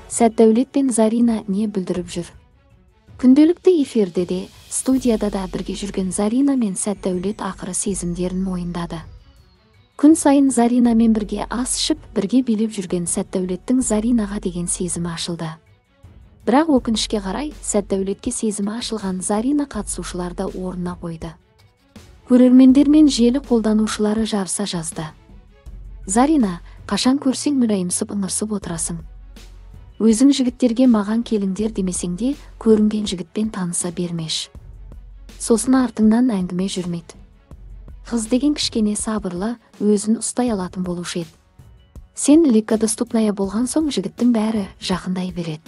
Сәтдәулет пен Зарина не білдіріп жүр? Күнделікті эфирде де, студияда да бірге жүрген Зарина мен Сәтдәулет ақыры сезімдерін мойындады. Күн сайын Заринамен бірге ас ішіп, бірге билеп жүрген Сәтдәулеттің Заринаға деген сезімі ашылды. Бірақ өкінішке қарай, Сәтдәулетке сезімі ашылған Зарина қатысушыларды орнына қойды. Көрермендер мен желі қолданушылары жарыса жазды. Зарина, қашан көрсең мүлайымсып ыңырсып отырасың. Өзің жігіттерге маған келіңдер демесең де, көрінген жігітпен таныса бермеш. Сосын артыңнан әңгіме жүрмейді. Қыз деген кішкене сабырлы, өзін ұстай алатын болушы еді. Сен легкодоступная болған соң жігіттің бәрі жақындай береді.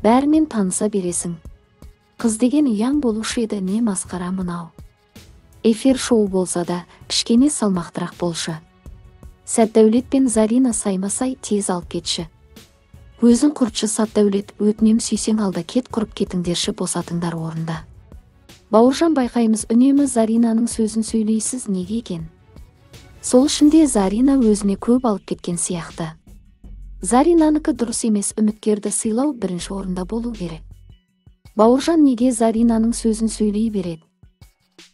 Бәрімен таныса бересің. Қыз деген ұяң болушы еді, не масқара мынау. Эфир шоу болса да, кішкене салмақтырақ болшы. Сәтдәулет пен Зарина саймасай тез алып кетші. Өзің құртшы Сәтдәулет, өтінем сүйсең алда кет, құрып кетіңдерші, босатыңдар орында. Бауыржан, байқаймыз үнемі Заринаның сөзін сөйлейсіз, неге екен? Сол ішінде Зарина өзіне көп алып кеткен сияқты. Заринаныкі дұрыс емес, үміткерді сыйлау бірінші орында болу керек. Бауыржан неге Заринаның сөзін сөйлей береді?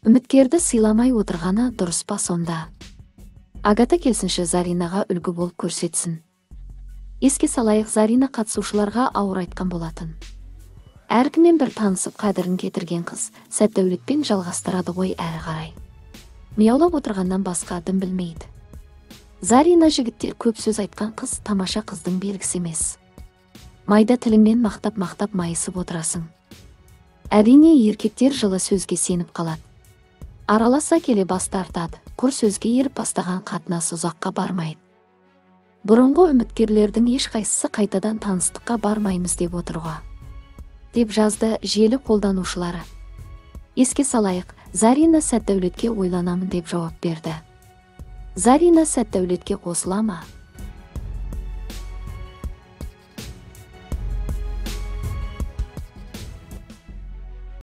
Үміткерді сыйламай отырғаны дұрыс па сонда? Агата келсінші, Заринаға үлгі болып көрсетсін. Еске салайық, Зарина қатысушыларға ауыр айтқан болатын. Әркіммен бір танысып қадірін кетірген қыз Сәтдәулетпен жалғастырады ғой әрі қарай. Мияулап отырғаннан басқа дым білмейді. Зарина, жігіттер көп сөз айтқан қыз тамаша қыздың белгісі емес. Майда тіліңмен мақтап майысып отырасың. Әрине, еркектер жылы сөзге сеніп қалады. Араласа келе бас тартады. Құр сөзге еріп бастаған қатынас ұзаққа бармайды. Бұрынғы үміткерлердің ешқайсысы қайтадан таныстыққа бармаймыз деп отыруға, деп жазды желі қолданушылары. Еске салайық, Зарина Сәтдәулетке ойланамын деп жауап берді. Зарина Сәтдәулетке қосыла ма?